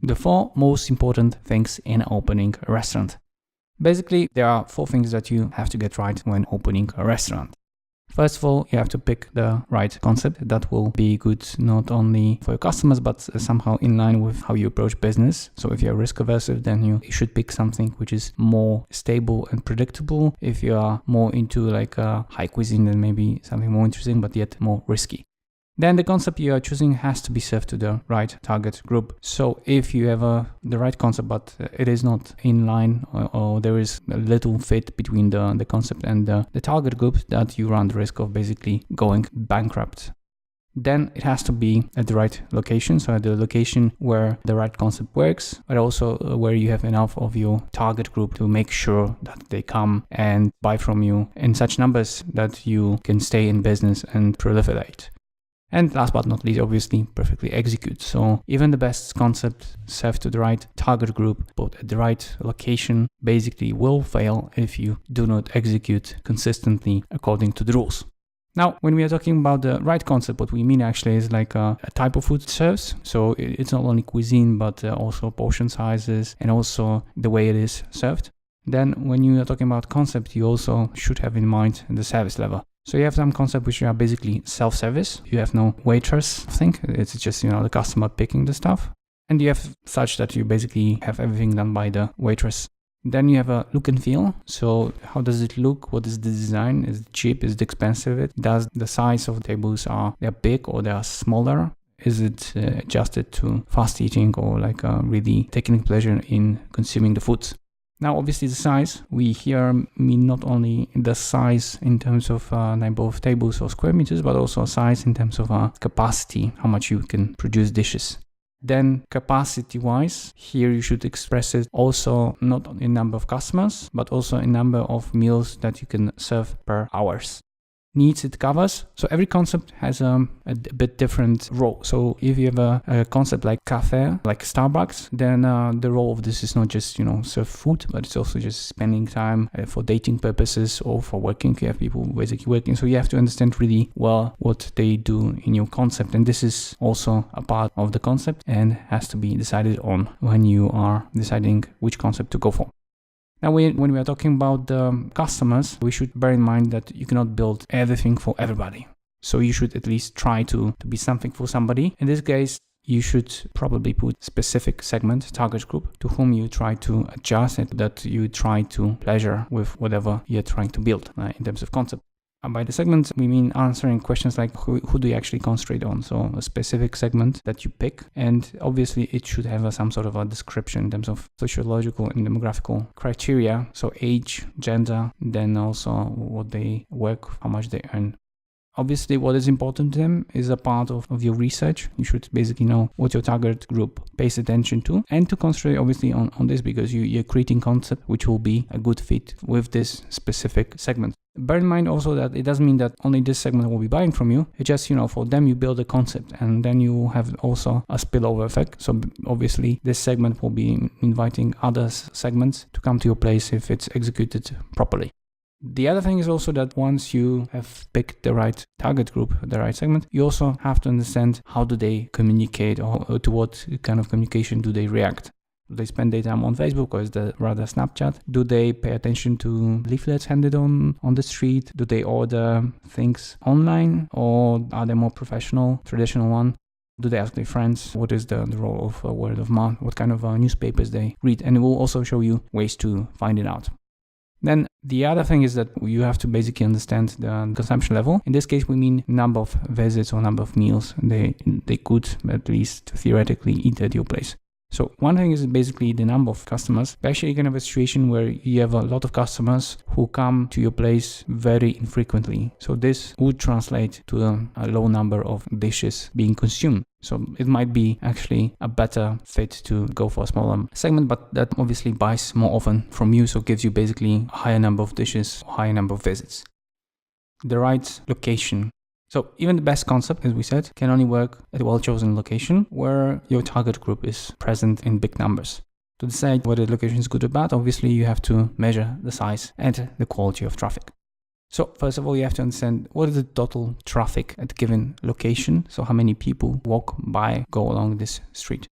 The 4 most important things in opening a restaurant. Basically, there are 4 things that you have to get right when opening a restaurant. First of all, you have to pick the right concept that will be good not only for your customers, but somehow in line with how you approach business. So if you're risk averse, then you should pick something which is more stable and predictable. If you are more into like a high cuisine, then maybe something more interesting, but yet more risky. Then the concept you are choosing has to be served to the right target group. So if you have the right concept, but it is not in line or there is a little fit between the concept and the target group, that you run the risk of basically going bankrupt. Then it has to be at the right location, so at the location where the right concept works, but also where you have enough of your target group to make sure that they come and buy from you in such numbers that you can stay in business and proliferate. And last but not least, obviously, perfectly execute. So even the best concept served to the right target group, but at the right location, basically will fail if you do not execute consistently according to the rules. Now, when we are talking about the right concept, what we mean actually is like a type of food serves. So it's not only cuisine, but also portion sizes and also the way it is served. Then when you are talking about concept, you also should have in mind the service level. So you have some concepts which are basically self-service. You have no waitress thing. It's just, the customer picking the stuff. And you have such that you basically have everything done by the waitress. Then you have a look and feel. So how does it look? What is the design? Is it cheap? Is it expensive? Does the size of the tables they're big or they are smaller? Is it adjusted to fast eating or like really taking pleasure in consuming the foods? Now, obviously, the size, we here mean not only the size in terms of number of tables or square meters, but also size in terms of capacity, how much you can produce dishes. Then capacity-wise, here you should express it also not in number of customers, but also in number of meals that you can serve per hours. Needs it covers. So every concept has a bit different role. So if you have a concept like cafe, like Starbucks, then the role of this is not just, serve food, but it's also just spending time for dating purposes or for working. You have people basically working. So you have to understand really well what they do in your concept. And this is also a part of the concept and has to be decided on when you are deciding which concept to go for. Now, when we are talking about the customers, we should bear in mind that you cannot build everything for everybody. So you should at least try to be something for somebody. In this case, you should probably put specific segment, target group, to whom you try to adjust it, that you try to pleasure with whatever you're trying to build in terms of concept. And by the segment, we mean answering questions like who do you actually concentrate on? So a specific segment that you pick, and obviously it should have some sort of a description in terms of sociological and demographical criteria. So age, gender, then also what they work, how much they earn. Obviously, what is important to them is a part of your research. You should basically know what your target group pays attention to, and to concentrate obviously on this, because you're creating concept which will be a good fit with this specific segment. Bear in mind also that it doesn't mean that only this segment will be buying from you. It's just, for them you build a concept, and then you have also a spillover effect. So obviously this segment will be inviting other segments to come to your place if it's executed properly. The other thing is also that once you have picked the right target group, the right segment, you also have to understand how do they communicate, or to what kind of communication do they react. Do they spend their time on Facebook, or is that rather Snapchat? Do they pay attention to leaflets handed on the street? Do they order things online, or are they more professional, traditional one? Do they ask their friends? What is the role of word of mouth? What kind of newspapers they read? And it will also show you ways to find it out. Then the other thing is that you have to basically understand the consumption level. In this case, we mean number of visits or number of meals they could at least theoretically eat at your place. So one thing is basically the number of customers. Actually, you can have a situation where you have a lot of customers who come to your place very infrequently. So this would translate to a low number of dishes being consumed. So it might be actually a better fit to go for a smaller segment, but that obviously buys more often from you. So it gives you basically a higher number of dishes, higher number of visits. The right location. So even the best concept, as we said, can only work at a well-chosen location where your target group is present in big numbers. To decide whether the location is good or bad, obviously you have to measure the size and the quality of traffic. So first of all, you have to understand what is the total traffic at a given location. So how many people walk by, go along this street.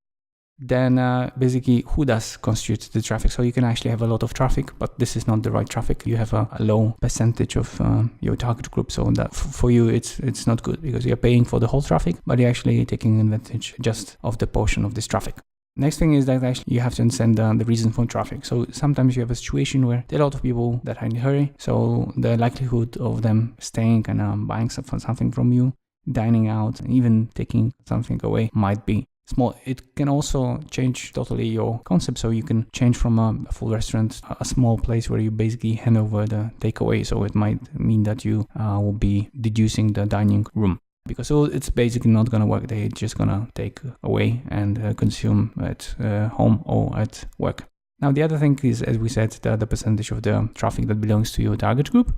Then basically who does constitute the traffic? So you can actually have a lot of traffic, but this is not the right traffic. You have a low percentage of your target group, so that for you it's not good, because you're paying for the whole traffic, but you're actually taking advantage just of the portion of this traffic. Next thing is that actually you have to understand the reason for traffic. So sometimes you have a situation where there are a lot of people that are in a hurry, so the likelihood of them staying and buying something from you, dining out, and even taking something away might be small. It can also change totally your concept. So you can change from a full restaurant, a small place where you basically hand over the takeaway. So it might mean that you will be reducing the dining room, because it's basically not going to work. They're just going to take away and consume at home or at work. Now, the other thing is, as we said, the percentage of the traffic that belongs to your target group.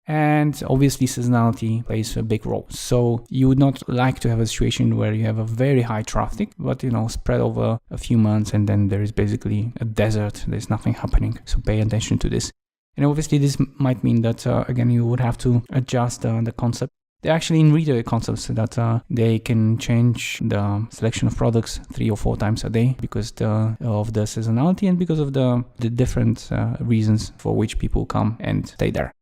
And obviously seasonality plays a big role. So you would not like to have a situation where you have a very high traffic, but spread over a few months, and then there is basically a desert. There's nothing happening. So pay attention to this. And obviously this might mean that, again, you would have to adjust the concept. They're actually in retail concepts that they can change the selection of products 3 or 4 times a day because of the seasonality and because of the different reasons for which people come and stay there.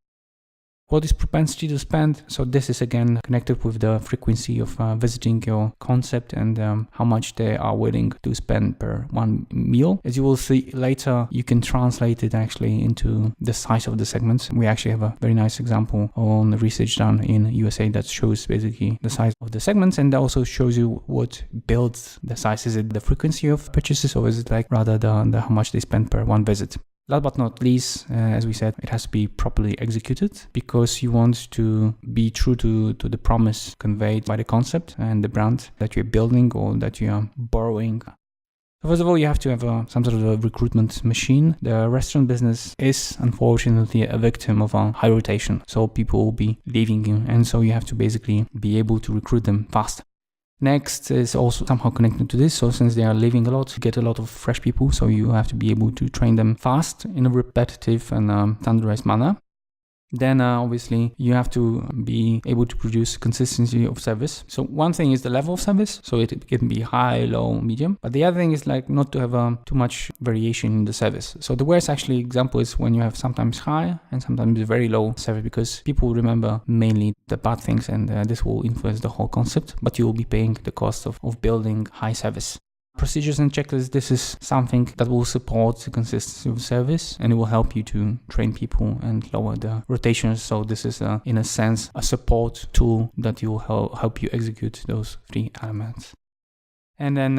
What is propensity to spend? So this is again connected with the frequency of visiting your concept and how much they are willing to spend per one meal. As you will see later, you can translate it actually into the size of the segments. We actually have a very nice example on the research done in USA that shows basically the size of the segments, and also shows you what builds the size. Is it the frequency of purchases, or is it like rather the how much they spend per one visit? Last but not least, as we said, it has to be properly executed, because you want to be true to the promise conveyed by the concept and the brand that you're building or that you are borrowing. So first of all, you have to have some sort of a recruitment machine. The restaurant business is unfortunately a victim of a high rotation. So people will be leaving you, and so you have to basically be able to recruit them fast. Next is also somehow connected to this. So since they are leaving a lot, you get a lot of fresh people. So you have to be able to train them fast in a repetitive and standardized manner. Then obviously you have to be able to produce consistency of service. So one thing is the level of service. So it can be high, low, medium. But the other thing is like not to have too much variation in the service. So the worst actually example is when you have sometimes high and sometimes very low service, because people remember mainly the bad things, and this will influence the whole concept, but you will be paying the cost of building high service. Procedures and checklists, this is something that will support the consistency of service, and it will help you to train people and lower the rotations. So this is in a sense a support tool that will help you execute those 3 elements. And then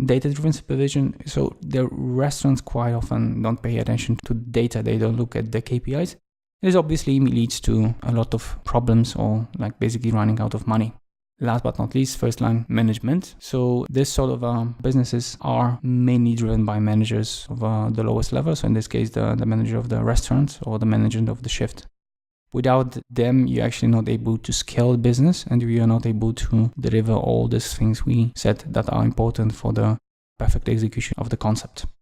data-driven supervision. So the restaurants quite often don't pay attention to data. They don't look at the KPIs. This obviously leads to a lot of problems, or like basically running out of money. Last but not least, first line management. So this sort of businesses are mainly driven by managers of the lowest level. So in this case, the manager of the restaurant or the manager of the shift. Without them, you're actually not able to scale the business, and you are not able to deliver all these things we said that are important for the perfect execution of the concept.